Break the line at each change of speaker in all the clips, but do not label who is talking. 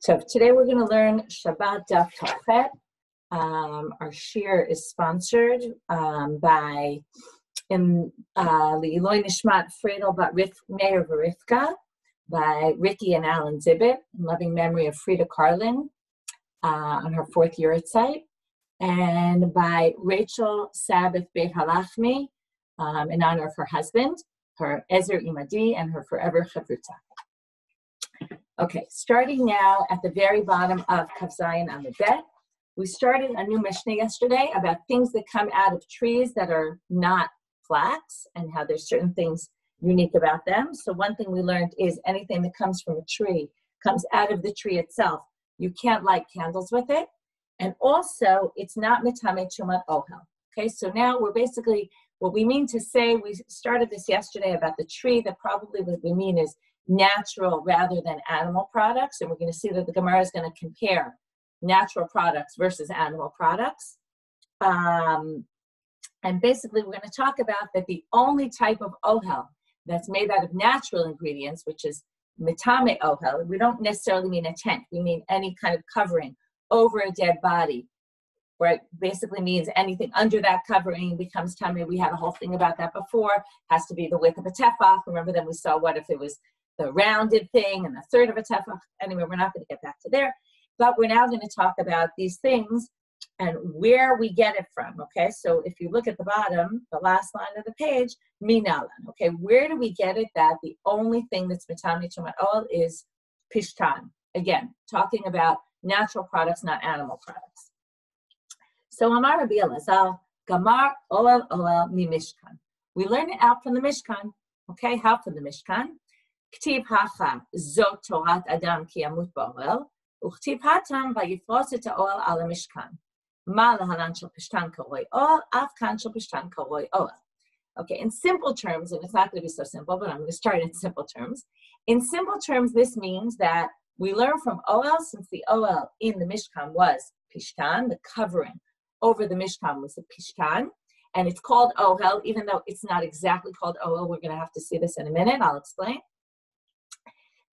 So today we're going to learn Shabbat Daf Tochet. Our shir is sponsored by Le'iloi Nishmat Friedel Bat Meir Verifka, by Ricky and Alan Zibbit, in loving memory of Frida Carlin on her 4th year site, and by Rachel Sabbath Beit Halachmi in honor of her husband, her Ezer Imadi, and her forever Chavruta. Okay, starting now at the very bottom of Kav Zayin on the bet. We started a new Mishnah yesterday about things that come out of trees that are not flax and how there's certain things unique about them. So one thing we learned is anything that comes from a tree, comes out of the tree itself, you can't light candles with it. And also, it's not mitame chumat ohel. Okay, so now we're basically, what we mean to say, we started this yesterday about the tree, that probably what we mean is natural rather than animal products. And we're going to see that the Gemara is going to compare natural products versus animal products. And basically, we're going to talk about that the only type of ohel that's made out of natural ingredients, which is mitame ohel, we don't necessarily mean a tent. We mean any kind of covering over a dead body, where it basically means anything under that covering becomes tummy. We had a whole thing about that before. Has to be the width of a tefach. Remember, then we saw what if it was the rounded thing and the third of a tefach. Anyway, we're not going to get back to there. But we're now going to talk about these things and where we get it from, okay? So if you look at the bottom, the last line of the page, minalan, okay? Where do we get it that the only thing that's mitami chumat ohel is pishtan? Again, talking about natural products, not animal products. So Amar Rabbi Elazar, Gamar ohel mi mishkan. We learn it out from the Mishkan, okay? How from the Mishkan? K'tiv hacha zot torat adam ki yamut ba'ohel, u'k'tiv hatam vayifros et ha'ohel al ha'mishkan. Ma lahalan shel pishtan karoi ohel, af kan shel pishtan karoi ohel. Okay, in simple terms, and it's not going to be so simple, but I'm going to start in simple terms. In simple terms, this means that we learn from ohel, since the ohel in the Mishkan was pishtan, the covering over the Mishkan was the pishtan, and it's called ohel, even though it's not exactly called ohel. We're going to have to see this in a minute. I'll explain.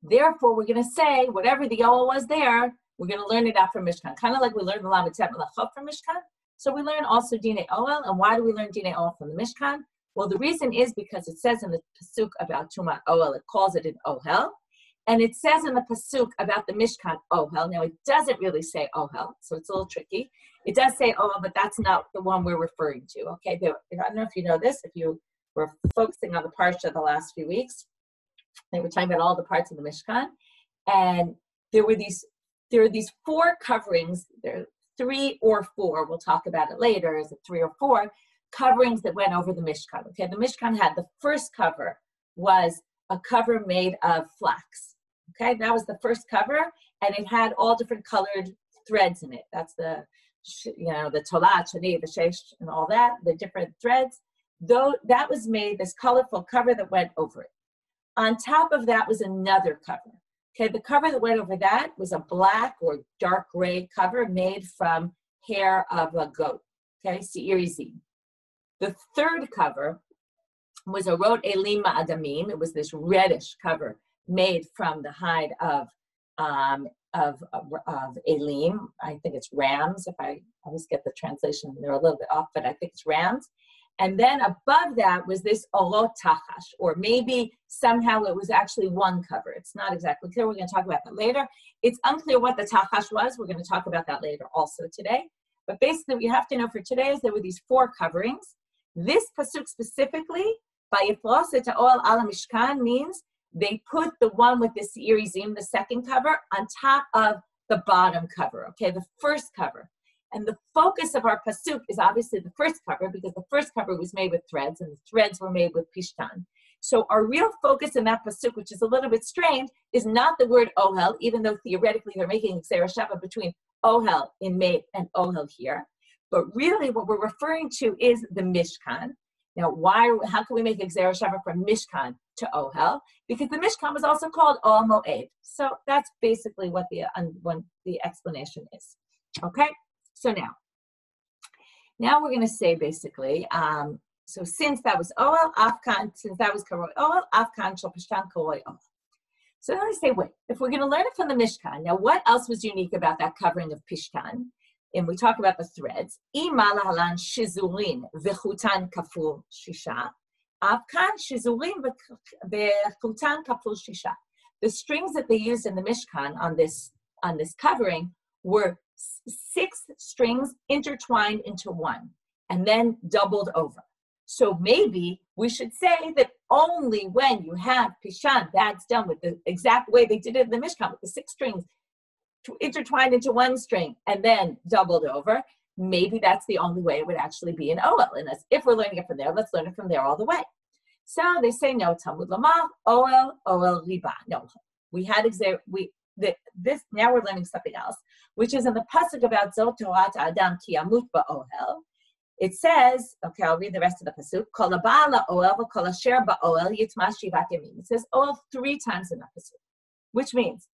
Therefore, we're going to say whatever the ohel was there, we're going to learn it out from Mishkan. Kind of like we learned the Lamitet Melachot from Mishkan. So we learn also Dinei ohel. And why do we learn Dinei ohel from the Mishkan? Well, the reason is because it says in the Pasuk about Tumat ohel, it calls it an ohel. And it says in the Pasuk about the Mishkan ohel. Now, it doesn't really say ohel, so it's a little tricky. It does say ohel, but that's not the one we're referring to, okay? I don't know if you know this, if you were focusing on the parsha the last few weeks. They were talking about all the parts of the Mishkan, and there are these 4 coverings. There are 3 or 4. We'll talk about it later. Is it 3 or 4 coverings that went over the Mishkan? Okay, the Mishkan had the first cover was a cover made of flax. Okay, that was the first cover, and it had all different colored threads in it. That's the tolat, shani, the shesh, and all that, the different threads. Though that was made, this colorful cover that went over it. On top of that was another cover. Okay, the cover that went over that was a black or dark gray cover made from hair of a goat. Okay, Seirizim. The third cover was a rot elim ma'adamim. It was this reddish cover made from the hide of elim. I think it's rams. If I always get the translation, they're a little bit off, but I think it's rams. And then above that was this orot tachash, or maybe somehow it was actually one cover. It's not exactly clear. We're going to talk about that later. It's unclear what the tachash was. We're going to talk about that later also today. But basically, what you have to know for today is there were these 4 coverings. This pasuk specifically, Vayifros et ha'ohel al ha'mishkan, means they put the one with the seirizim, the second cover, on top of the bottom cover, okay, the first cover. And the focus of our pasuk is obviously the first cover, because the first cover was made with threads, and the threads were made with pishtan. So our real focus in that pasuk, which is a little bit strange, is not the word ohel, even though theoretically they're making Xer Shabbat between ohel in May and ohel here. But really what we're referring to is the Mishkan. Now, how can we make a Xer Shabbat from Mishkan to ohel? Because the Mishkan was also called Ohel Moed. So that's basically what the explanation is. Okay? So now we're going to say basically, so since that was ohel, afkan, since that was karoi ohel, afkan shel pishtan karoi ohel. So then I say, wait, if we're going to learn it from the Mishkan, now what else was unique about that covering of Pishkan? And we talk about the threads. The strings that they used in the Mishkan on this covering were 6 strings intertwined into one and then doubled over. So maybe we should say that only when you have Pishan, that's done with the exact way they did it in the Mishkan, with the 6 strings intertwined into one string and then doubled over, maybe that's the only way it would actually be an Oel. And if we're learning it from there, let's learn it from there all the way. So they say, no, Talmud Lamar, Oel, Riba. No, we had this, now we're learning something else, which is in the pasuk about Zot Torat Adam Ki Amut Ba'ohel. It says, okay, I'll read the rest of the pasuk. Kol ha'ba'al ha'oel v'kol asher ba'oel yitma shivat yamim. It says oel 3 times in the pasuk, which means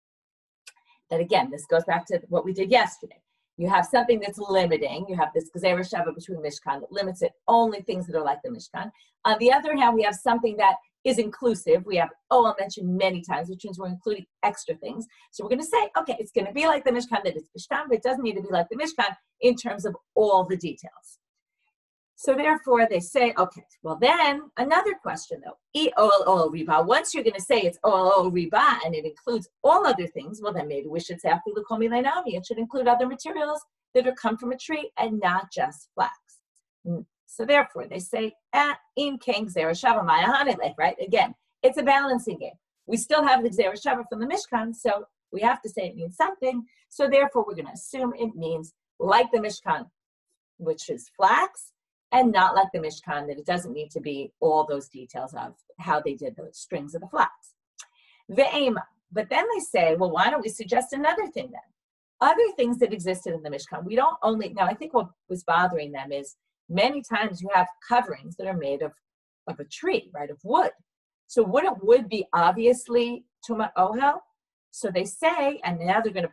that, again, this goes back to what we did yesterday. You have something that's limiting. You have this Gzeira Shava between Mishkan that limits it, only things that are like the Mishkan. On the other hand, we have something that is inclusive. We have oel mentioned many times, which means we're including extra things. So we're going to say, okay, it's going to be like the Mishkan that is Mishkan, but it doesn't need to be like the Mishkan in terms of all the details. So therefore, they say, okay, well then, another question though, oel riba. Once you're going to say it's oel riba and it includes all other things, well then maybe we should say afilu kol milei nami. It should include other materials that are come from a tree and not just flax. So therefore, they say, in king gzeira shava maya hanilech, right? Again, it's a balancing game. We still have the gzeira shava from the Mishkan, so we have to say it means something. So therefore, we're going to assume it means like the Mishkan, which is flax, and not like the Mishkan, that it doesn't need to be all those details of how they did the strings of the flax. Ve'ema. But then they say, well, why don't we suggest another thing then? Other things that existed in the Mishkan. We don't only, now I think what was bothering them is many times you have coverings that are made of a tree, right, of wood. So wouldn't wood be obviously Tumat Ohel? So they say, and now they're going to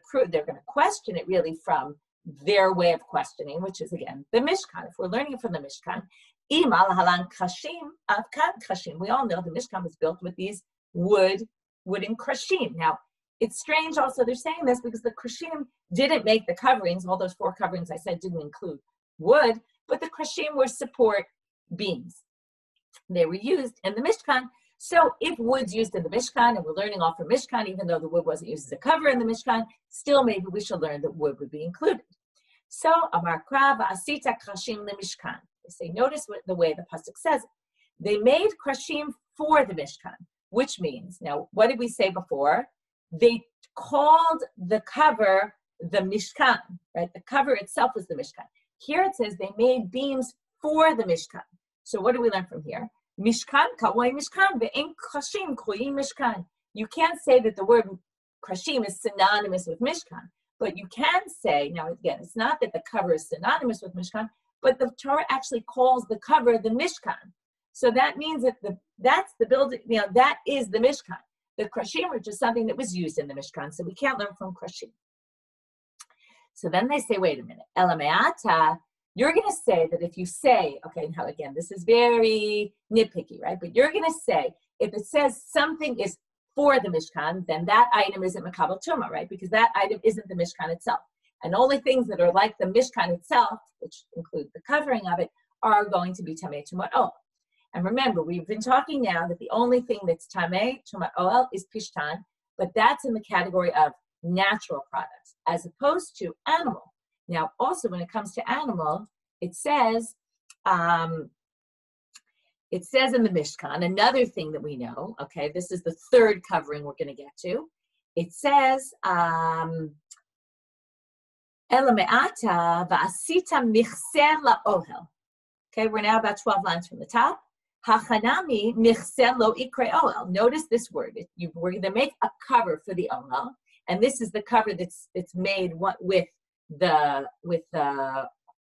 question it really from their way of questioning, which is again the Mishkan. If we're learning it from the Mishkan, we all know the Mishkan was built with these wooden krashim. Now it's strange also they're saying this because the krashim didn't make the coverings. All those 4 coverings I said didn't include wood, but the krashim were support beams. They were used in the Mishkan. So if wood's used in the Mishkan, and we're learning all from Mishkan, even though the wood wasn't used as a cover in the Mishkan, still maybe we should learn that wood would be included. So, Amar Krav Asita Krashim LeMishkan. They say, notice the way the pasuk says it. They made krashim for the Mishkan, which means, now what did we say before? They called the cover the Mishkan, right? The cover itself was the Mishkan. Here it says they made beams for the Mishkan. So what do we learn from here? Mishkan, kawai Mishkan, ve'en krashim koyim Mishkan. You can't say that the word krashim is synonymous with Mishkan, but you can say, now again, it's not that the cover is synonymous with Mishkan, but the Torah actually calls the cover the Mishkan. So that means that that's the building, that is the Mishkan. The krashim are just something that was used in the Mishkan, so we can't learn from krashim. So then they say, wait a minute, elameata. You're going to say that if you say, okay, now again, this is very nitpicky, right? But you're going to say, if it says something is for the Mishkan, then that item isn't Makabel Tumah, right? Because that item isn't the Mishkan itself. And only things that are like the Mishkan itself, which include the covering of it, are going to be Tamei Tumah Oel. And remember, we've been talking now that the only thing that's Tamei Tumah Oel is Pishtan, but that's in the category of natural products, as opposed to animal. Now, also, when it comes to animal, it says in the Mishkan, another thing that we know, okay, this is the 3rd covering we're going to get to. It says, Elameata va'asita michser la'ohel. Okay, we're now about 12 lines from the top. Hachanami michser lo ikre ohel. Notice this word. We're going to make a cover for the ohel, and this is the cover that's made with the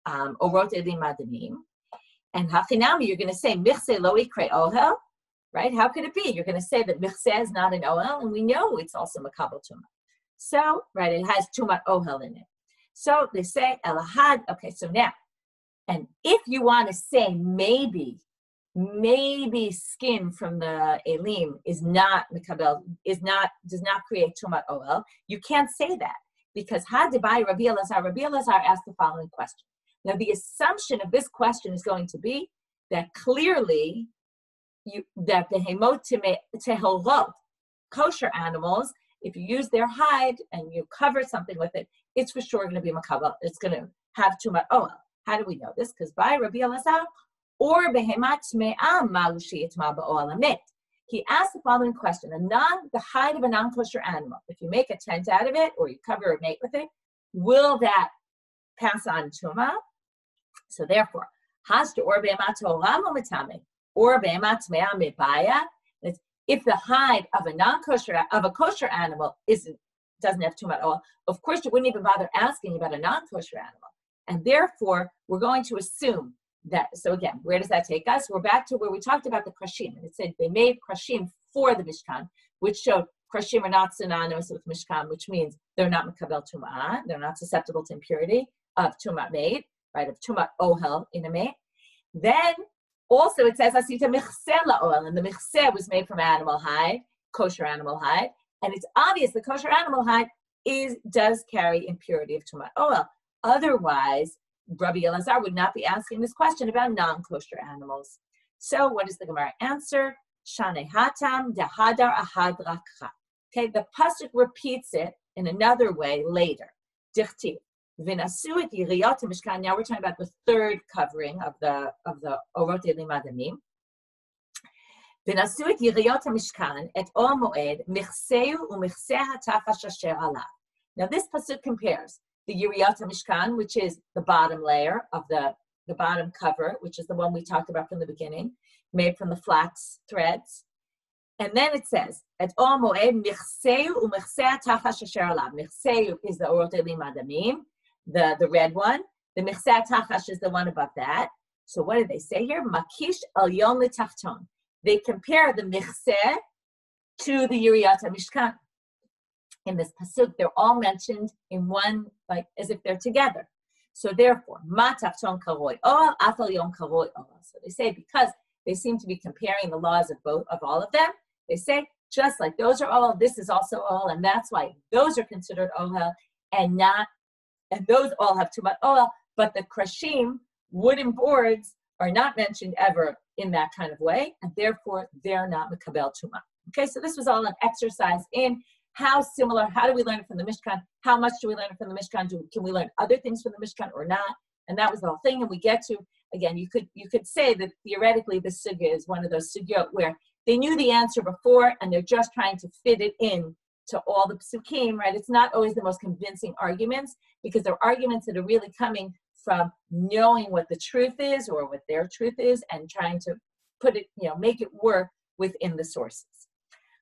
orot elim madanim. And hachinami, you're going to say michse lo ikre ohel, right? How could it be? You're going to say that michse is not an ohel, and we know it's also makabel tumah. So, right, it has tumat ohel in it. So they say elahad. Okay, so now, and if you want to say maybe maybe skin from the elim is not mikabel, does not create tumat oel. You can't say that because Hadibai Rabbi Elazar asked the following question. Now the assumption of this question is going to be that clearly that the behemot tehorot, kosher animals, if you use their hide and you cover something with it, it's for sure going to be makabel. It's going to have tumat oel. How do we know this? Because by Rabbi Elazar, or behemat tme'ah malu sheyitma ba'oel hamet. He asked the following question: the hide of a non-kosher animal, if you make a tent out of it or you cover a mate with it, will that pass on tuma? So therefore, has to or behemat toram u'metame or behemat tme'ah mebaya. If the hide of a kosher animal doesn't have tumat oil, of course you wouldn't even bother asking about a non-kosher animal. And therefore, we're going to assume that. So again, where does that take us? We're back to where we talked about the krashim. And it said they made krashim for the Mishkan, which showed krashim are not synonymous with Mishkan, which means they're not makabel tumah, they're not susceptible to impurity of tumat made, right, of tumat ohel in a mate. Then also it says asita michseh la'oel, and the michseh was made from animal hide, kosher animal hide, and it's obvious the kosher animal hide does carry impurity of tumat oil. Otherwise, Rabbi Elazar would not be asking this question about non-kosher animals. So what is the Gemara answer? Shane hatam dehadar ahad rakcha. Okay, the pasuk repeats it in another way later. Dichtiv v'nasuit yiriyot mishkan. Now we're talking about the third covering of the orot elim adamim. V'nasuit yiriyot mishkan et ol moed michseu u'michseh hatafash asher alav. Now this pasuk compares the Yiriyat Mishkan, which is the bottom layer of the bottom cover, which is the one we talked about from the beginning, made from the flax threads. And then it says, "Et ol moed michseu u'michseh tachash asher alav." Michseu is the orot elim adamim, the red one. The michseh tachash is the one above that. So what did they say here? Makish elyon l'tachton. They compare the michseh to the Yiriyat Mishkan. In this pasuk, they're all mentioned in one, like as if they're together. So therefore, matachton karoi oel, afal yom karoi oel. So they say because they seem to be comparing the laws of all of them. They say just like those are oel, this is also oel, and that's why those are considered oel and those all have tumat oel. But the krashim, wooden boards, are not mentioned ever in that kind of way, and therefore they're not makabel tuma. Okay, so this was all an exercise in how do we learn it from the Mishkan? How much do we learn it from the Mishkan? Can we learn other things from the Mishkan or not? And that was the whole thing. And we get to, again, you could say that theoretically the sugya is one of those sugyot where they knew the answer before and they're just trying to fit it in to all the psukim, right? It's not always the most convincing arguments because they're arguments that are really coming from knowing what the truth is or what their truth is and trying to put it, make it work within the sources.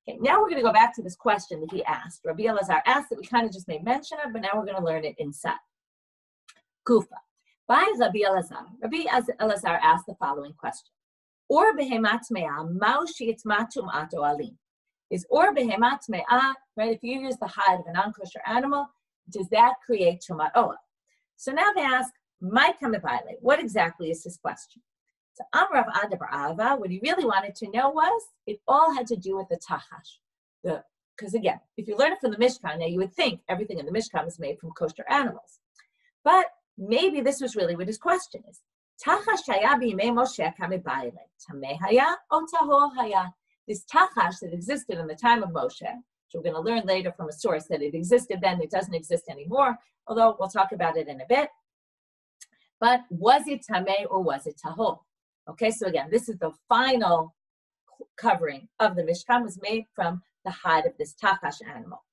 Okay, now we're going to go back to this question that he asked. Rabbi Elazar asked that we kind of just made mention of, but now we're going to learn it inside. Kufa. By Rabbi Elazar asked the following question. Or behemat me'ah, ma'u she'itma tum'at oalim. Is or behemat me'ah, right, if you use the hide of a non-kosher animal, does that create tumat oel? So now they ask, my kamevile, what exactly is this question? So Amrav Adabar, what he really wanted to know was, it all had to do with the tachash. Because again, if you learn it from the Mishkan, now you would think everything in the Mishkan is made from kosher animals. But maybe this was really what his question is. Tachash haya b'yimei Moshe kamebayle, tameh haya o tahor haya. This tachash that existed in the time of Moshe, which we're going to learn later from a source that it existed then, it doesn't exist anymore, although we'll talk about it in a bit. But was it tameh or was it tahor? Okay, so again, this is the final covering of the Mishkan, was made from the hide of this tachash animal.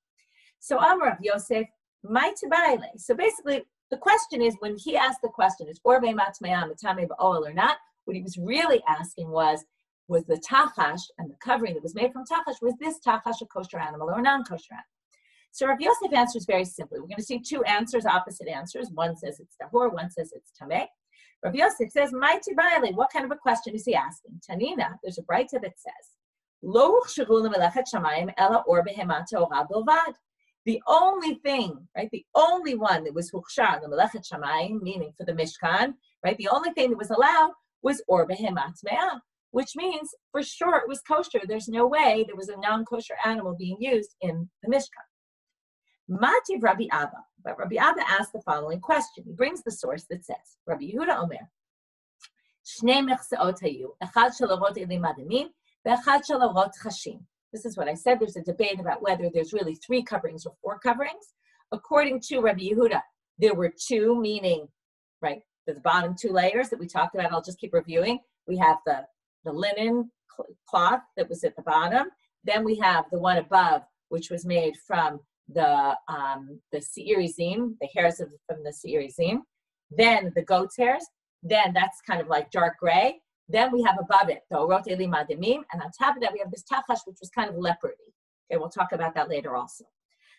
So Amar of Yosef, my tabayle. So basically, the question is, when he asked the question, is or be'emat me'ah matame ba'oel or not, what he was really asking was the tachash and the covering that was made from tachash, was this tachash a kosher animal or a non-kosher animal? So Rav Yosef answers very simply. We're going to see two answers, opposite answers. One says it's tahor, one says it's tameh. Rav Yosef says, "My tibayle." What kind of a question is he asking? Tanina, there's a brayta that says, "Lo uchsharu lemelechet shamayim ela or behemat torah bilvad." The only thing, right? The only one that was huchshar lemelechet shamayim, meaning for the Mishkan, right? The only thing that was allowed was or behemat me'ah, which means for sure it was kosher. There's no way there was a non-kosher animal being used in the Mishkan. Mativ Rabbi Abba. But Rabbi Abba asked the following question. He brings the source that says, Rabbi Yehuda Omer, Shnei mechseot hayu, echad shel orot elim adamim, ve'echad shel orot chashim. This is what I said. There's a debate about whether there's really 3 coverings or 4 coverings. According to Rabbi Yehuda, there were 2, meaning, right, the bottom 2 layers that we talked about. I'll just keep reviewing. We have the linen cloth that was at the bottom. Then we have the one above, which was made from the seirizim, the hairs from the seirizim. Then the goat's hairs. Then that's kind of like dark gray. Then we have above it the orot elim adamim, and on top of that we have this tachash, which was kind of leopardy. Okay, we'll talk about that later also.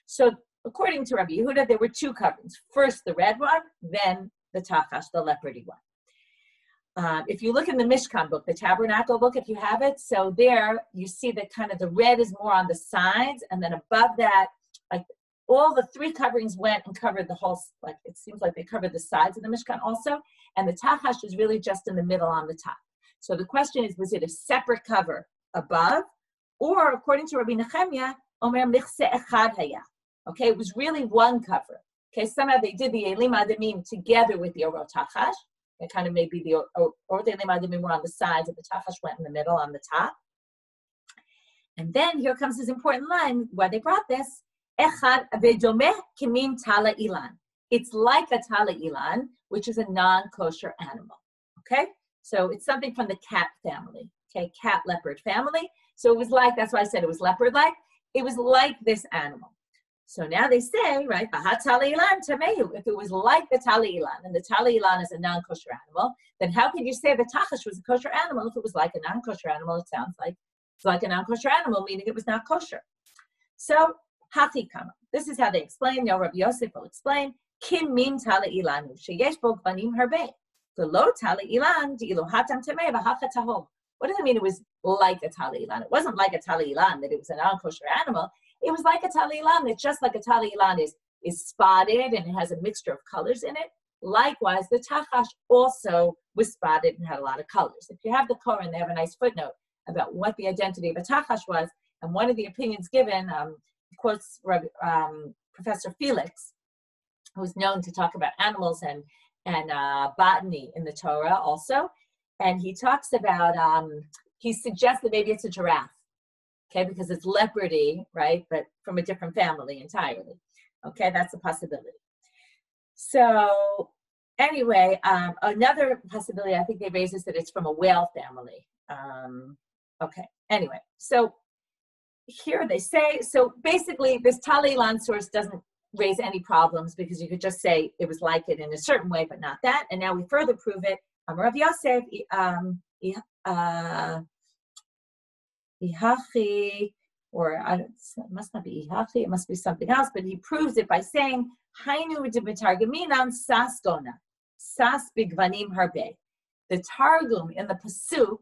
So according to Rabbi Yehuda, there were 2 coverings. First the red one, then the tachash, the leopardy one. If you look in the Mishkan book, the Tabernacle book, if you have it, so there you see that kind of the red is more on the sides, and then above that, like all the 3 coverings went and covered the whole, like it seems like they covered the sides of the Mishkan also, and the tachash is really just in the middle on the top. So the question is, was it a separate cover above, or according to Rabbi Nechemia, Omer michse echad haya. Okay, it was really one cover. Okay, somehow they did the elim adamim together with the orot tachash. It kind of maybe the orot elim adamim were on the sides, and the tachash went in the middle on the top. And then here comes this important line why they brought this. Echad vedomeh kimin tala ilan. It's like a tala ilan, which is a non-kosher animal. Okay, so it's something from the cat family. Okay, cat leopard family. So it was like, that's why I said it was leopard-like. It was like this animal. So now they say, right, if it was like the tala ilan, and the tala ilan is a non-kosher animal, then how could you say the tachash was a kosher animal if it was like a non-kosher animal? It sounds like it's like a non-kosher animal, meaning it was not kosher. So, hachikama. This is how they explain. Rabbi Yosef will explain. Kim min tala ilanu sheyesh bo gvanim harbe. V'lo tala ilan di'ilu hatam tamei v'hacha tahom. What does it mean it was like a tala ilan? It wasn't like a tala ilan that it was a non-kosher animal. It was like a tala ilan. It's just like a tala ilan is spotted and it has a mixture of colors in it. Likewise, the tachash also was spotted and had a lot of colors. If you have the Koran, they have a nice footnote about what the identity of a tachash was. And one of the opinions given, quotes Professor Felix, who's known to talk about animals and botany in the Torah also. And he talks about, he suggests that maybe it's a giraffe. Okay, because it's leopardy, right? But from a different family entirely. Okay, that's a possibility. So anyway, another possibility I think they raise is that it's from a whale family. Okay, anyway, so here they say, so basically this tala ilan source doesn't raise any problems because you could just say it was like it in a certain way, but not that. And now we further prove it. Rav Yosef, Ihachi, or it must not be Ihachi, it must be something else, but he proves it by saying, Hainu de betargaminan sas gona, sas bigvanim harbe. The Targum in the Pasuk,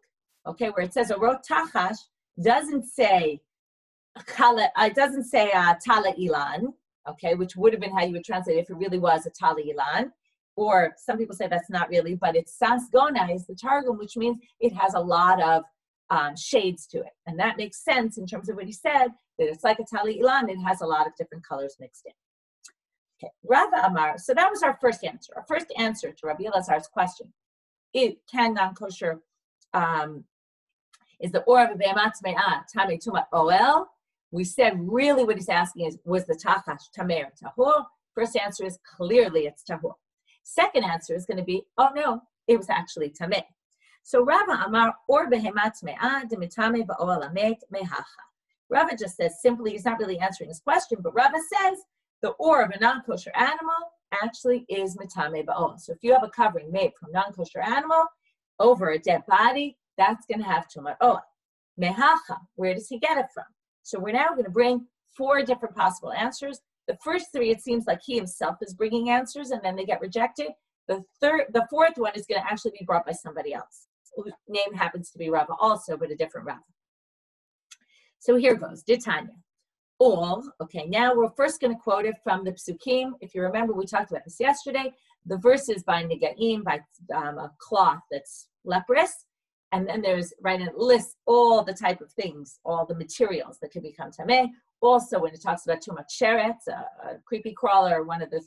okay, where it says orot tachash, doesn't say tala ilan, okay, which would have been how you would translate it if it really was a tala ilan. Or some people say that's not really, but it's sas gona is the Targum, which means it has a lot of shades to it. And that makes sense in terms of what he said, that it's like a tala ilan, it has a lot of different colors mixed in. Okay, Rava Amar, so that was our first answer. Our first answer to Rabbi Elazar's question. It can non-kosher, is the or of a be'emat me'ah, tamei tuma oel. We said really what he's asking is, was the tachash tamei or tahor? First answer is clearly it's tahor. Second answer is going to be, oh no, it was actually tamei. So Rava Amar or behemat me'ah demitame ba'ol amet mehacha. Rava just says simply, he's not really answering his question, but Rava says the or of a non-kosher animal actually is mitame ba'ol. So if you have a covering made from non-kosher animal over a dead body, that's going to have tumat oil. Mehacha, where does he get it from? So we're now going to bring 4 different possible answers. The first 3, it seems like he himself is bringing answers and then they get rejected. The fourth one is going to actually be brought by somebody else, whose name happens to be Rava also, but a different Rava. So here goes, Ditanya. All, okay, now we're first going to quote it from the Psukim. If you remember, we talked about this yesterday. The verse is by Negaim, by a cloth that's leprous. And then there's, right, and it lists all the type of things, all the materials that can become tameh. Also, when it talks about tumat sheretz, a creepy crawler, one of the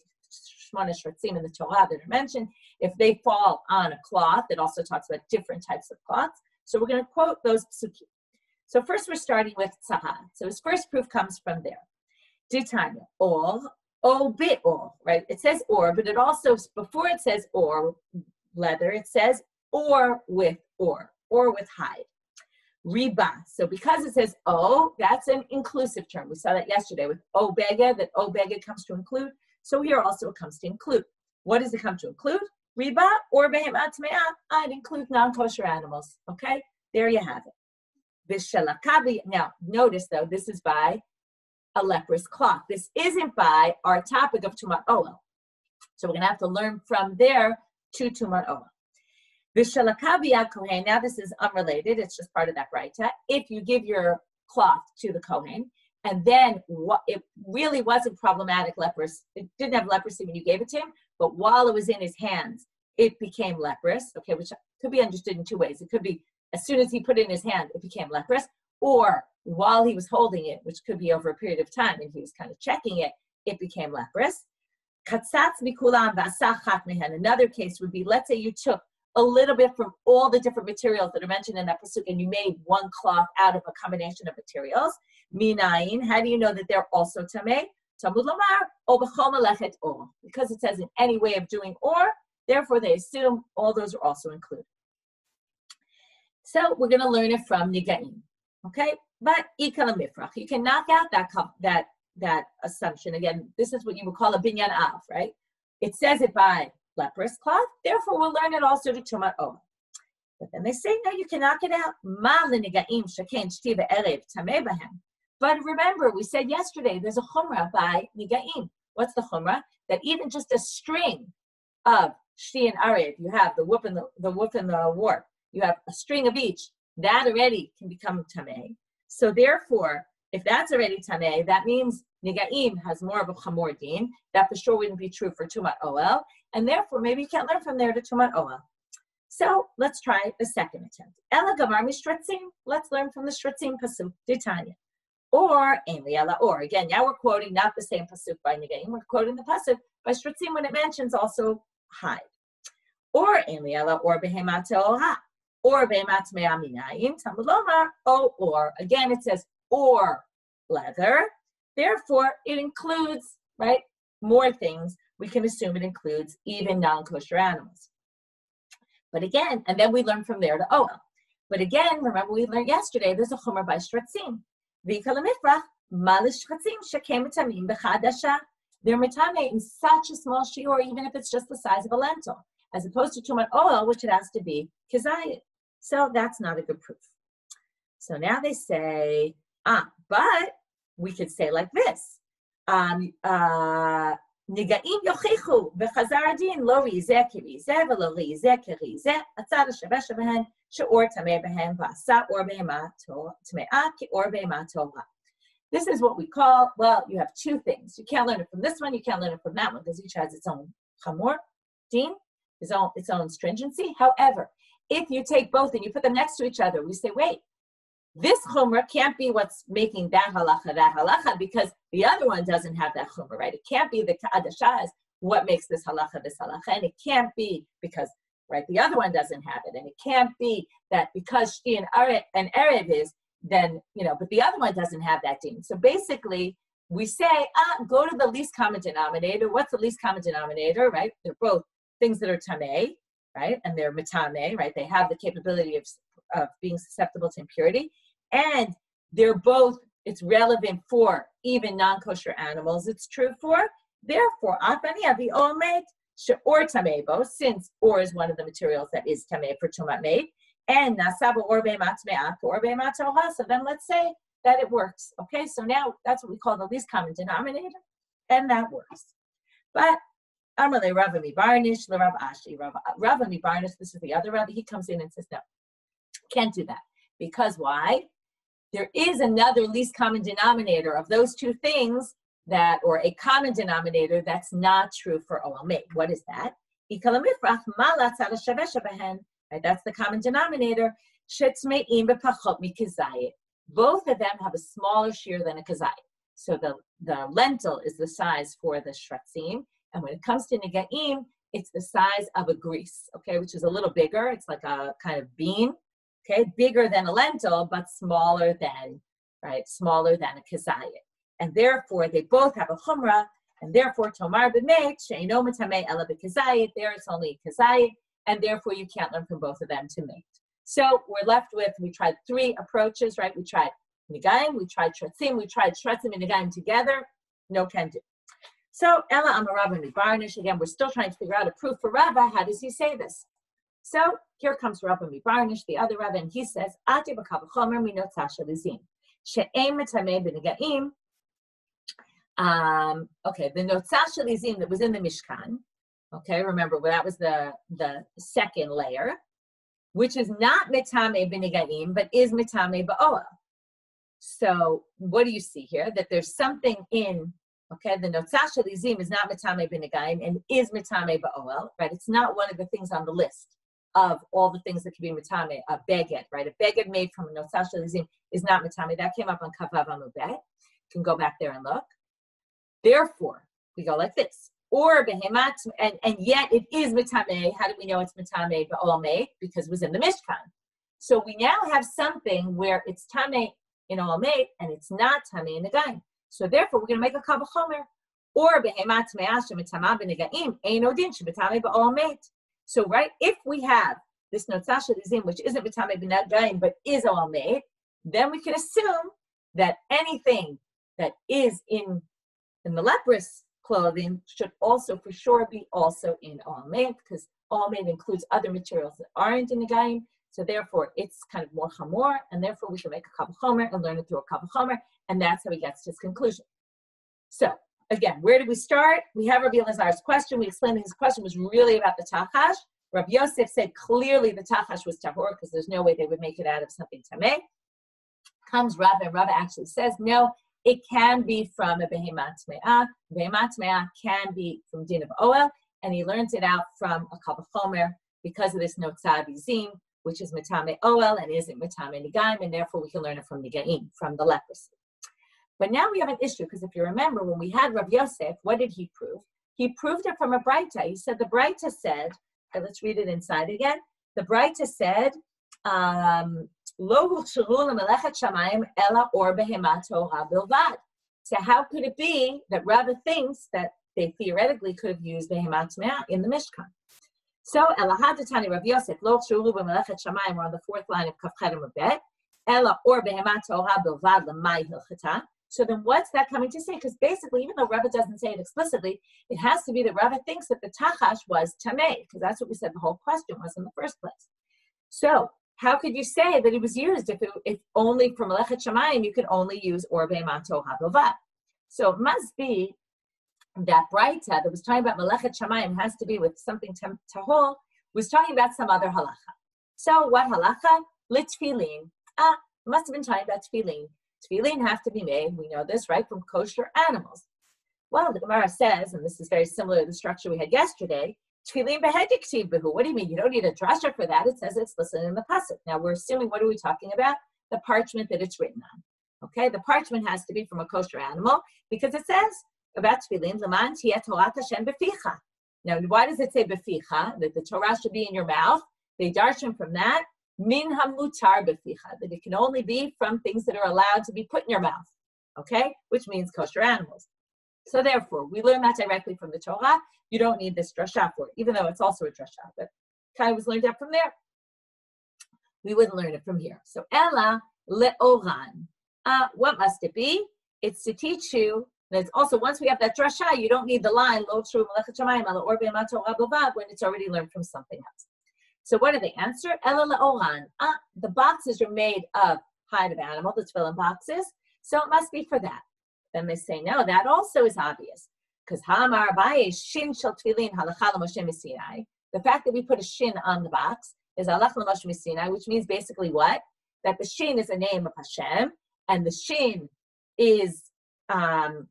shmona shratzim in the Torah that are mentioned, if they fall on a cloth, it also talks about different types of cloths. So we're going to quote those psukim. So first we're starting with tzahad. So his first proof comes from there. Ditanya, all, bit all, right? It says or, but it also, before it says or, leather, it says or with hide. Riba. So because it says O, that's an inclusive term. We saw that yesterday with obega, that obega comes to include. So here also it comes to include. What does it come to include? Riba or behemat me'ah. It includes non-kosher animals. Okay, there you have it. Vishalakabi. Now notice though, this is by a leprous cloth. This isn't by our topic of tumat oel. So we're going to have to learn from there to tumat oel. Vishalakabi kohen. Now this is unrelated. It's just part of that brayta. If you give your cloth to the kohen, and then it really wasn't problematic leprous. It didn't have leprosy when you gave it to him, but while it was in his hands, it became leprous. Okay, which could be understood in two ways. It could be as soon as he put it in his hand, it became leprous, or while he was holding it, which could be over a period of time, and he was kind of checking it, it became leprous. Another case would be, let's say you took a little bit from all the different materials that are mentioned in that pasuk, and you made one cloth out of a combination of materials. Minayin, how do you know that they're also tameh? Talmud lomar, o b'chol melechet or. Because it says in any way of doing or, therefore they assume all those are also included. So we're going to learn it from Nigaim, okay? But ikal mifrach, you can knock out that assumption. Again, this is what you would call a binyan av, right? It says it by leprous cloth, therefore we'll learn it also to tumat oel. But then they say, no, you can knock it out. But remember, we said yesterday, there's a chumrah by nigaim. What's the chumrah? That even just a string of shti and arev, you have the whoop and the warp, you have a string of each, that already can become tameh. So therefore, if that's already tameh, that means nigaim has more of a chamor din. That for sure wouldn't be true for tumat oel, and therefore maybe you can't learn from there to tumat oel. So let's try the second attempt. Ela gamar mishratzim. Let's learn from the shratzim pasuk ditanya. Or ainli ela or. Again, now we're quoting not the same pasuk by nigaim. We're quoting the pasuk by shratzim when it mentions also hide. Or ainli ela or behemat te'oha. Or behemat me'ah minayim tamud lomar o or. Again, it says or leather. Therefore, it includes, right, more things. We can assume it includes even non-kosher animals. But again, and then we learn from there to oel. But again, remember we learned yesterday, there's a chumrah by shratzim. V'ikal mifrach malish shratzim shekem tamim b'chadasha. They're metame in such a small shiur, even if it's just the size of a lentil, as opposed to tumat oel, which it has to be kizayit. So that's not a good proof. So now they say, but we could say like this. Nigaim yochichu v'chazar adin lo rizeh kirizeh v'lo rizeh kirizeh atzad hasheveh shebehen she'or tameh behen v'asa or behema tme'ah ki or behema torah. This is what we call, well, you have two things. You can't learn it from this one, you can't learn it from that one, because each has its own chamor din, its own stringency. However, if you take both and you put them next to each other, we say, wait, this chumrah can't be what's making that halacha, because the other one doesn't have that chumrah, right? It can't be the ka'adashah is what makes this halacha, and it can't be because, right, the other one doesn't have it, and it can't be that because shti and erev is, then, but the other one doesn't have that din. So basically, we say, go to the least common denominator. What's the least common denominator, right? They're both things that are tameh, right? And they're mitameh, right? They have the capability of being susceptible to impurity. And they're both, it's relevant for even non-kosher animals. It's true for, therefore, since or is one of the materials that is tameh for tumat made, and nasaba or be'emat me'ah or be'emat toha. So then let's say that it works. Okay, so now that's what we call the least common denominator, and that works. But Amalei Rava mi Barnish, Rav Ashi, Rava mi Barnish. This is the other Rava. He comes in and says, no, can't do that. Because why? There is another least common denominator of those two things that, or a common denominator that's not true for oel made. What is that? Right, that's the common denominator. shetzmeim bepachot mikazayit. Both of them have a smaller shear than a kazayit. So the lentil is the size for the shratzim, and when it comes to negaim, it's the size of a grease, okay, which is a little bigger. It's like a kind of bean, okay, bigger than a lentil, but smaller than a kazayit. And therefore, they both have a chumrah, and therefore, tomar b'meit she'eino mitamei ela b'kazayit. There it's only a kazayit, and therefore you can't learn from both of them to mate. So we're left with, we tried 3 approaches, right? We tried negaim, we tried shratzim, we tried shratzim and negaim together. No can do. So Ella Amar Rabba Mibarnish, again, we're still trying to figure out a proof for Rabba. How does he say this? So here comes Rabba Mibarnish, the other Rabba, and he says, Ati b'kal v'chomer minotza shelizim she'em mitamei b'negaim. Okay, the notza shelizim that was in the Mishkan. Okay, remember, well, that was the second layer, which is not mitame b'negaim, but is mitame ba'oel. So what do you see here? That there's something in, okay, the notza shelizim is not mitame b'negaim and is mitame ba'oel, right? It's not one of the things on the list of all the things that can be mitame, a beged, right? A beged made from a notza shelizim is not mitame. That came up on Kavav Amud Bet. You can go back there and look. Therefore, we go like this. Or behemat, and yet it is mitame. How do we know it's mitame ba'oel made? Because it was in the Mishkan. So we now have something where it's tame in oel made and it's not tame in negaim. So therefore, we're going to make a kal v'chomer. Or behemat me'ashem mitama b'negaim ein odin shemitame ba'oel made. So right, if we have this notza shelizim, which isn't mitame b'negaim but is oel made, then we can assume that anything that is in the leprous clothing should also for sure be also in oel made, because oel made includes other materials that aren't in the negaim. So therefore, it's kind of more chamor, and therefore we should make a kal v'chomer and learn it through a kal v'chomer, and that's how he gets to his conclusion. So again, where did we start? We have Rabbi Elazar's question. We explained that his question was really about the tachash. Rabbi Yosef said clearly the tachash was tahor because there's no way they would make it out of something tameh. Comes Rabbi, and Rabbi actually says no. It can be from a behemat me'ah. Behemat me'ah can be from din of oel, and he learns it out from a kal v'chomer because of this notza bizim, which is mitame oel and isn't mitame negaim, and therefore we can learn it from negaim, from the leprosy. But now we have an issue, because if you remember, when we had Rav Yosef, what did he prove? He proved it from a Braita. He said, the Braita said, okay, let's read it inside again. The Braita said, Lo huchsharu lemelechet shamayim ela or behemat torah bilvad. So how could it be that Rabbi thinks that they theoretically could have used behemat me'ah in the Mishkan? So elahadatani Rav Yosef lo huchsharu lemelechet shamayim. We're on the 4th line of Kafchet Amud Bet. Ela or behemat torah bilvad lemay hilchata. So then what's that coming to say? Because basically, even though Rabbi doesn't say it explicitly, it has to be that Rabbi thinks that the tachash was tameh, because that's what we said the whole question was in the first place. So how could you say that it was used if only for Melechet Shamayim you could only use or behemat torah bilvad? So it must be that Braita that was talking about Melechet Shamayim has to be with something tahol, was talking about some other halacha. So what halacha? Litfilin. Must have been talking about tefillin. Tefillin have to be made, we know this, right, from kosher animals. Well, the Gemara says, and this is very similar to the structure we had yesterday, tefillin behedik tiv behu. What do you mean? You don't need a drasha for that. It says it's listed in the pasuk. Now we're assuming, what are we talking about? The parchment that it's written on. Okay, the parchment has to be from a kosher animal because it says about tefillin, leman tiyeh Torat Hashem beficha. Now, why does it say beficha? That the Torah should be in your mouth. They darshan from that. Min hamutar beficha, that it can only be from things that are allowed to be put in your mouth, okay? Which means kosher animals. So therefore, we learn that directly from the Torah. You don't need this drasha for it, even though it's also a drasha, but kind of was learned out from there. We wouldn't learn it from here. So Ella le'oran. What must it be? It's to teach you that it's also, once we have that drasha, you don't need the line lo tru melechet shamayim ala or be'emat Torah bilvad when it's already learned from something else. So what do they answer? Ela le'oran. The boxes are made of hide of animal, the tefillin boxes, so it must be for that. Then they say, no, that also is obvious. Because ha'amar Abaye shin shel tefillin halacha l'Moshe Sinai. The fact that we put a shin on the box is halacha l'Moshe Sinai, which means basically what? That the shin is a name of Hashem, and the shin is part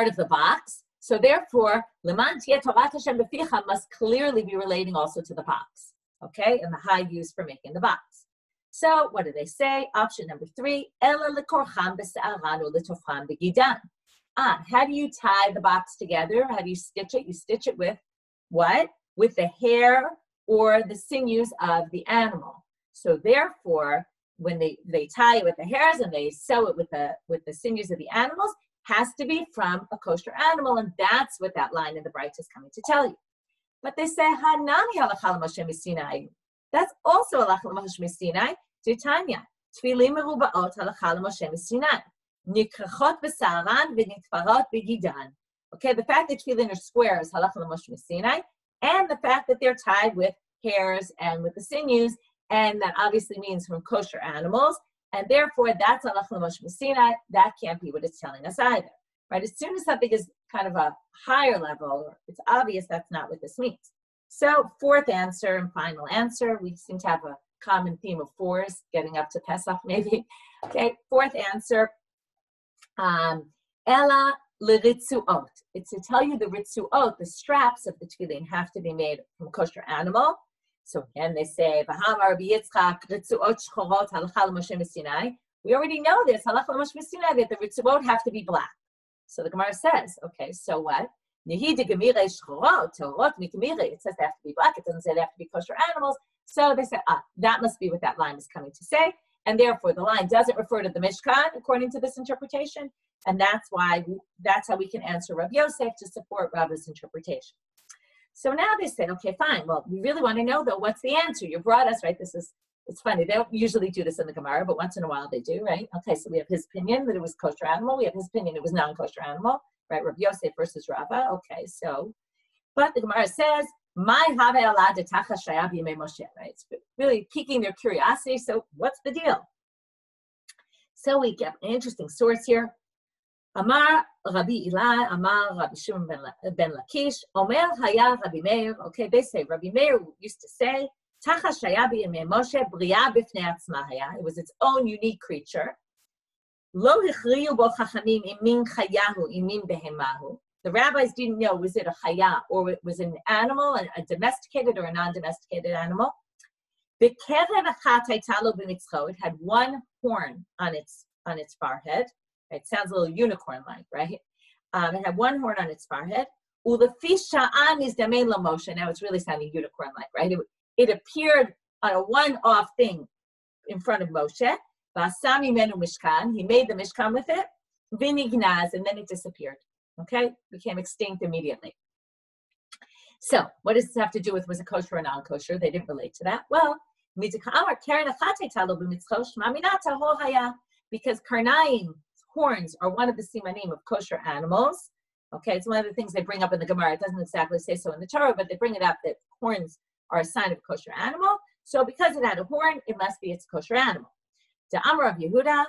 of the box. So therefore, Leman Tiyeh Torat Hashem Beficha must clearly be relating also to the box. okay, and the high used for making the box. So what do they say? Option number 3, Ela lekorcham b'sa'aran or letofram b'gidan. How do you tie the box together? How do you stitch it? You stitch it with what? With the hair or the sinews of the animal. So therefore, when they tie it with the hairs and they sew it with the sinews of the animals, has to be from a kosher animal, and that's what that line in the Bright is coming to tell you. But they say, Hanani halacha l'Moshe Sinai. That's also halacha l'Moshe Sinai. Titania, tefillim merubaot halacha l'Moshe Sinai. Nikrachot b'sa'aran v'nitfarot b'gidan. Okay, the fact that tefillin are squares, halacha l'Moshe Sinai, and the fact that they're tied with hairs and with the sinews, and that obviously means from kosher animals, and therefore that's halacha l'Moshe Sinai. That can't be what it's telling us either, right? As soon as something is kind of a higher level, it's obvious that's not what this means. So fourth answer and final answer, we seem to have a common theme of 4s, getting up to Pesach maybe. Okay, fourth answer, Ela l'ritzuot. It's to tell you the ritzuot, the straps of the tefillin have to be made from kosher animal. So again, they say, V'hamar Rabbi Yitzchak ritzuot shchorot halacha l'Moshe Sinai. We already know this, halacha l'Moshe Sinai, that the ritzuot have to be black. So the Gemara says, okay, so what? It says they have to be black. It doesn't say they have to be kosher animals. So they said, that must be what that line is coming to say. And therefore, the line doesn't refer to the Mishkan, according to this interpretation. And that's how we can answer Rav Yosef to support Rav's interpretation. So now they said, okay, fine. Well, we really want to know, though, what's the answer? You brought us, right? It's funny. They don't usually do this in the Gemara, but once in a while they do, right? Okay, so we have his opinion that it was kosher animal. We have his opinion it was non-kosher animal, right? Rav Yosef versus Rava. Okay, so, but the Gemara says, my have ala de tacha shaya b'yemei Moshe, right? It's really piquing their curiosity. So what's the deal? So we get an interesting source here. Amar Rabbi Eli, Amar Rabbi Shimon ben Lakish, Omer Haya Rabbi Meir. Okay, they say Rabbi Meir used to say, Tacha shaya b'yemei Moshe bria b'fnei atzma haya. It was its own unique creature. Lo hichriyu bo chachamim imin chayahu imin behemahu. The rabbis didn't know, was it a chaya or was it an animal, a domesticated or a non-domesticated animal? The keren achat hayta lo b'mitzcho. It had one horn on its forehead. It sounds a little unicorn-like, right? It had one horn on its forehead. Ulefi sha'an is damein lo Moshe. Now it's really sounding unicorn-like, right? It appeared on a one-off thing in front of Moshe. V'asami menu mishkan. He made the mishkan with it. V'nignaz, and then it disappeared. Okay, became extinct immediately. So, what does this have to do with was it kosher or non-kosher? They didn't relate to that. Well, because karnaim, horns, are one of the simanim of kosher animals. Okay, it's one of the things they bring up in the Gemara. It doesn't exactly say so in the Torah, but they bring it up that horns are a sign of a kosher animal. So because it had a horn, it must be its kosher animal. The Amar of Yehuda,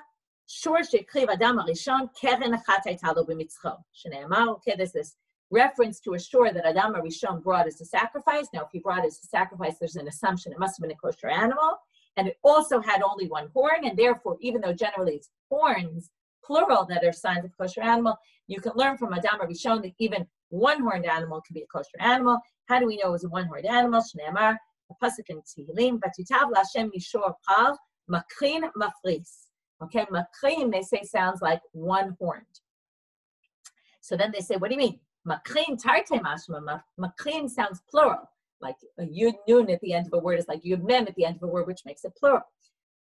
okay, there's this reference to a shore that Adam Rishon brought as a sacrifice. Now, if he brought it as a sacrifice, there's an assumption it must have been a kosher animal. And it also had only one horn. And therefore, even though generally it's horns, plural, that are signs of kosher animal, you can learn from Adam Rishon that even one-horned animal can be a kosher animal. How do we know it was a one-horned animal? Shneimar, a pasuk in Tehillim, Vatitav Lashem Mishor Pal, Makrin Mafris. Okay, Makrin, they say, sounds like one-horned. So then they say, what do you mean? Makrin tarte mashma. Makrin sounds plural. Like a yud nun at the end of a word is like yud mem at the end of a word, which makes it plural.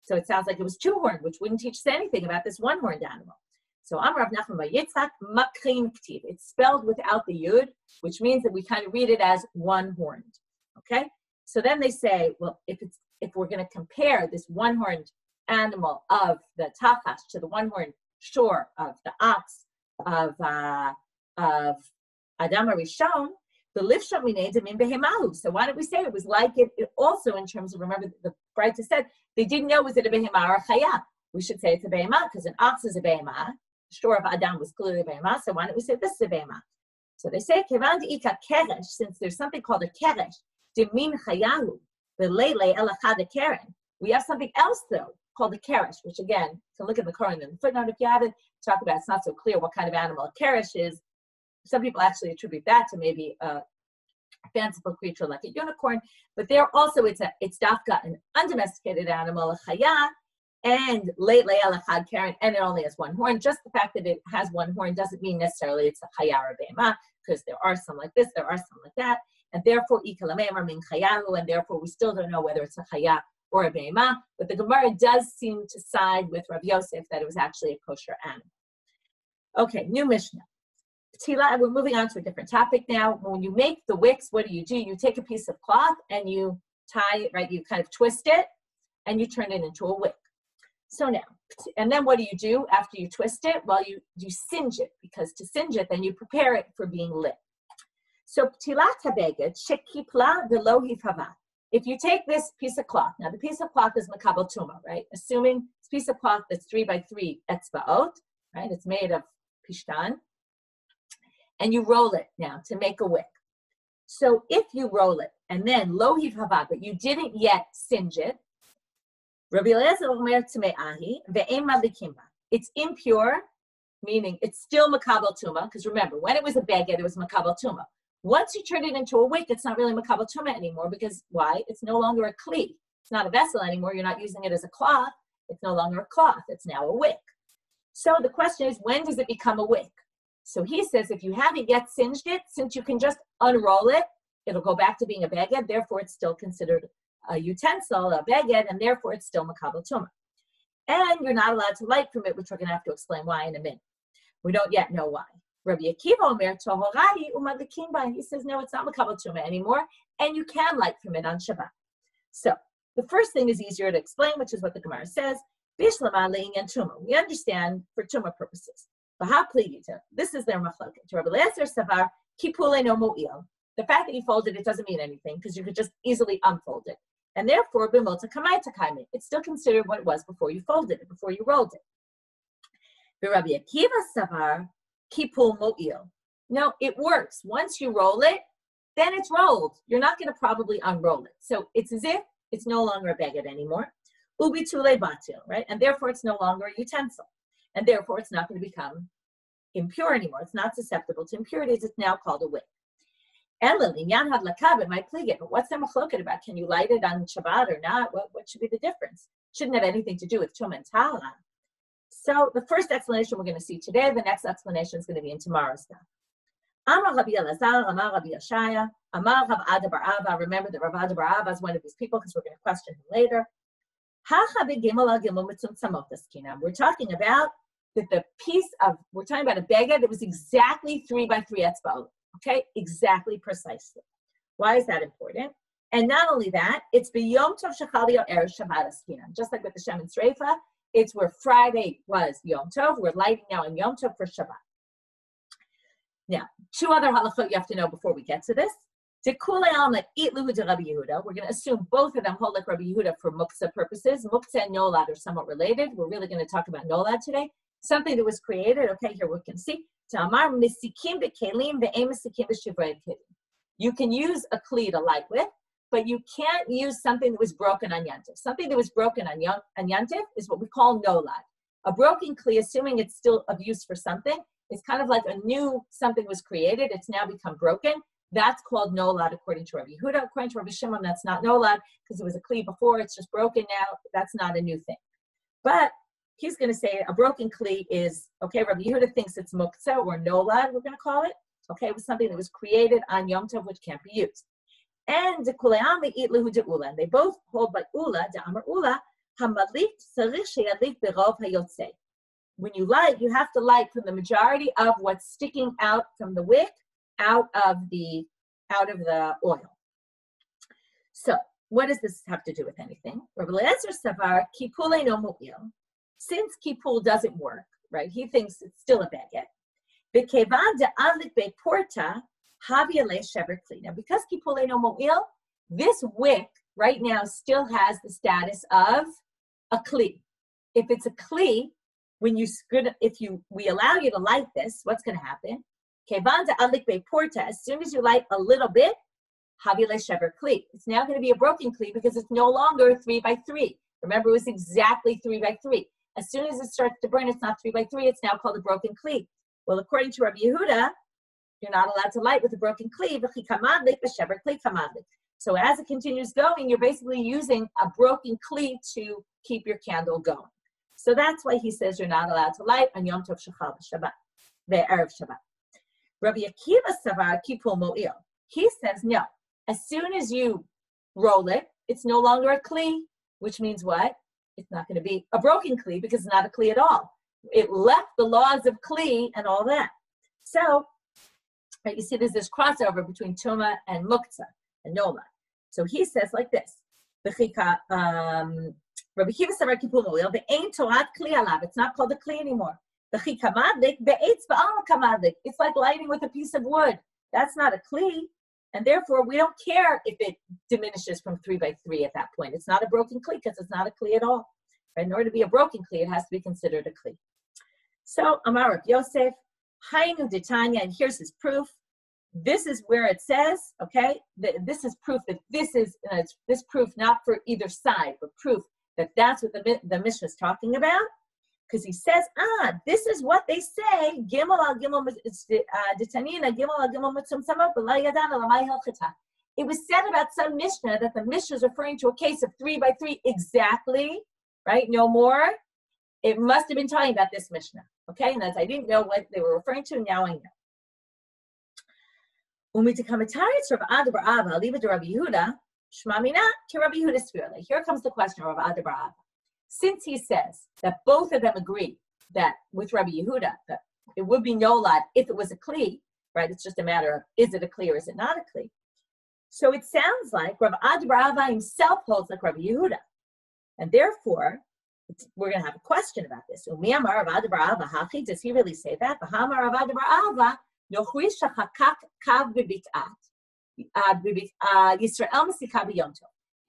So it sounds like it was two-horned, which wouldn't teach us anything about this one-horned animal. So Amar Rav Nachman bar Yitzchak, Makrin ktiv. It's spelled without the yud, which means that we kind of read it as one-horned. Okay? So then they say, well, if we're going to compare this one-horned animal of the tachash to the one-horned shore of the ox of Adam Rishon, the lifsham minei demin behemahu. So why don't we say it was like it also in terms of, remember the Braita said they didn't know was it a behema or a chaya. We should say it's a behema because an ox is a behema. The shore of Adam was clearly a behema. So why don't we say this is a behema? So they say kevan deika keresh, since there's something called a keresh demin chayahu v'leile elachad a keren. We have something else though called the keresh, which again, you can look in the Koran in the footnote if you haven't, talk about it's not so clear what kind of animal a keresh is. Some people actually attribute that to maybe a fanciful creature like a unicorn, but there also it's dafka, an undomesticated animal, a chaya, and late le'alachad karen, and it only has one horn. Just the fact that it has one horn doesn't mean necessarily it's a chaya or be'ema, because there are some like this, there are some like that, and therefore ikalamemar min chayahu, and therefore we still don't know whether it's a chaya or a be'ema, but the Gemara does seem to side with Rav Yosef that it was actually a kosher animal. Okay, new Mishnah. We're moving on to a different topic now. When you make the wicks, what do? You take a piece of cloth and you tie it, right? You kind of twist it and you turn it into a wick. So now, and then what do you do after you twist it? Well, you singe it, because to singe it, then you prepare it for being lit. So ptilat habeged shekipla v'lo hifava. If you take this piece of cloth, now the piece of cloth is makabel tuma, right? Assuming it's a piece of cloth that's 3 by 3 etzbaot, right? It's made of pishtan. And you roll it now to make a wick. So if you roll it and then lo hivhava, but you didn't yet singe it, Rabbi Eliezer omer tme'ahi ve'em madlikim ba. It's impure, meaning it's still makabel tuma, because remember, when it was a beged, it was makabel tuma. Once you turn it into a wick, it's not really makabel tuma anymore, because why? It's no longer a kli. It's not a vessel anymore. You're not using it as a cloth. It's no longer a cloth. It's now a wick. So the question is, when does it become a wick? So he says, if you haven't yet singed it, since you can just unroll it, it'll go back to being a beged, therefore it's still considered a utensil, a beged, and therefore it's still makabel tuma. And you're not allowed to light from it, which we're going to have to explain why in a minute. We don't yet know why. Rabbi Akiva omer tohorari umadlikin ba. He says, no, it's not makabel tuma anymore, and you can light from it on Shabbat. So the first thing is easier to explain, which is what the Gemara says. Bishlama le'inyan tuma. We understand for tuma purposes. This is their machloket. Rabbi Eliezer savar kipule no mu'il. The fact that you folded it doesn't mean anything, because you could just easily unfold it. And therefore, b'milta kamaita kaimi. It's still considered what it was before you folded it, before you rolled it. But Rabbi Akiva savar kipul mu'il. No, it works. Once you roll it, then it's rolled. You're not going to probably unroll it. So it's as if it's no longer a beged anymore. Ubi tule batil, right? And therefore, it's no longer a utensil. And therefore, it's not going to become impure anymore. It's not susceptible to impurities. It's now called a wick. But what's the machloket about? Can you light it on Shabbat or not? What should be the difference? Shouldn't have anything to do with Tum and Tala. So the first explanation we're going to see today, the next explanation is going to be in tomorrow's stuff. Amar Rabbi Elazar, Amar Rabbi Yashaya, Amar Rav Ada bar Ava. Remember that Rav Ada bar Ava is one of these people, because we're going to question him later. We're talking about that the piece of, we're talking about a beged that was exactly 3 by 3 etzbaot. Okay, exactly, precisely. Why is that important? And not only that, it's b'yom tov shechalio erev Shabbat askinan. Just like with the Shem and Sreifa, it's where Friday was Yom Tov. We're lighting now on Yom Tov for Shabbat. Now, 2 other halachot you have to know before we get to this. We're going to assume both of them hold like Rabbi Yehuda for muktzah purposes. Muktzah and nolad are somewhat related. We're really going to talk about nolad today. Something that was created. Okay, here we can see. You can use a kli to light with, but you can't use something that was broken on Yantif. Something that was broken on Yantif is what we call nolad. A broken kli, assuming it's still of use for something, is kind of like a new something was created. It's now become broken. That's called nolad according to Rabbi Yehuda. According to Rabbi Shimon, that's not nolad because it was a kli before. It's just broken now. That's not a new thing. But he's going to say a broken kli is, okay, Rabbi Yehuda thinks it's muktzah or nolad, we're going to call it. Okay, it was something that was created on Yom Tov, which can't be used. And the kuleam eat lehu de ula. And they both hold by ula, de amar ula, hamadlik tzarich sheyadlik berov hayotze. When you light, you have to light from the majority of what's sticking out from the wick, out of the oil. So, what does this have to do with anything? Rabbi Eliezer savar kipule no mu'il. Since kipul doesn't work, right? He thinks it's still a baguette. B'kevan de adlik beporta haviale shever kli. Now, because kipule no mu'il, this wick right now still has the status of a kli. If it's a kli, we allow you to light this, what's going to happen? Kevan de adlik beporta. As soon as you light a little bit, haviale shever kli. It's now going to be a broken kli because it's no longer 3 by 3. Remember, it was exactly 3 by 3. As soon as it starts to burn, it's not 3 by 3. It's now called a broken kli. Well, according to Rabbi Yehuda, you're not allowed to light with a broken kli. So as it continues going, you're basically using a broken kli to keep your candle going. So that's why he says you're not allowed to light on Yom Tov Shechal Shabbat, the Erev Shabbat. Rabbi Akiva Savar Kipul Mo'il. He says no. As soon as you roll it, it's no longer a kli, which means what? It's not going to be a broken kli because it's not a kli at all. It left the laws of kli and all that. So, right, you see there's this crossover between Tuma and Muktzah and Nolad. So he says like this. Rabbi Akiva Savar Kipul Mo'il, Ve'ein Torat Kli Alav. It's not called a kli anymore. It's like lighting with a piece of wood. That's not a kli. And therefore, we don't care if it diminishes from 3 by 3 at that point. It's not a broken kli because it's not a kli at all. Right? In order to be a broken kli, it has to be considered a kli. So, Amar Rav Yosef, Haynu D'Tanya, and here's his proof. This is where it says, okay, this is proof that this is, this proof not for either side, but proof that that's what the Mishnah is talking about. Because he says, this is what they say. Gimel al gimel d'tanina, gimel al gimel mitzumtzama, b'la yadan alamai hilchata. It was said about some Mishnah that the Mishnah is referring to a case of 3 by 3 exactly, right? No more. It must have been talking about this Mishnah, okay? And as I didn't know what they were referring to, now I know. Here comes the question of Rabbi Aba. Since he says that both of them agree that with Rabbi Yehuda that it would be nolad if it was a kli, right? It's just a matter of is it a kli or is it not a kli? So it sounds like Rabbi Aba himself holds like Rabbi Yehuda, and therefore we're going to have a question about this. Does he really say that?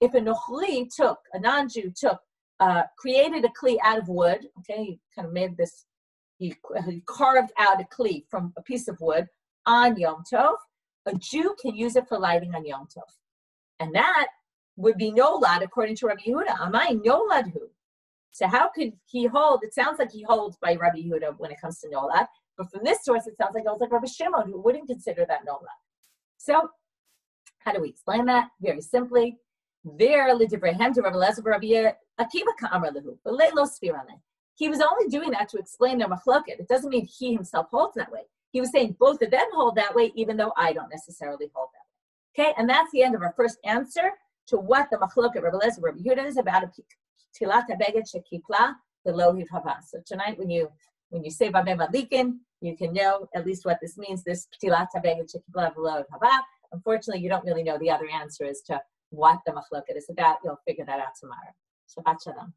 If a nochri took, a non-Jew took, created a kli out of wood, okay, he kind of made this, he carved out a kli from a piece of wood on Yom Tov, a Jew can use it for lighting on Yom Tov. And that would be nolad according to Rabbi Yehuda. Amai nolad hu. So how could he hold, it sounds like he holds by Rabbi Yehuda when it comes to nolad, but from this source it sounds like it holds like Rabbi Shimon, who wouldn't consider that nolad. So how do we explain that? Very simply, there, he was only doing that to explain their machloket. It doesn't mean he himself holds that way. He was saying both of them hold that way, even though I don't necessarily hold that way. Okay, and that's the end of our first answer to what the machloket Rabbi Elazar Rabbi Yehuda is about. So tonight, when you say Babei Malikin, you can know at least what this means. This Tilat Habeged Shekipla V'lo Hava. Unfortunately, you don't really know the other answer as to what the machloket is about. You'll figure that out tomorrow. Shabbat shalom.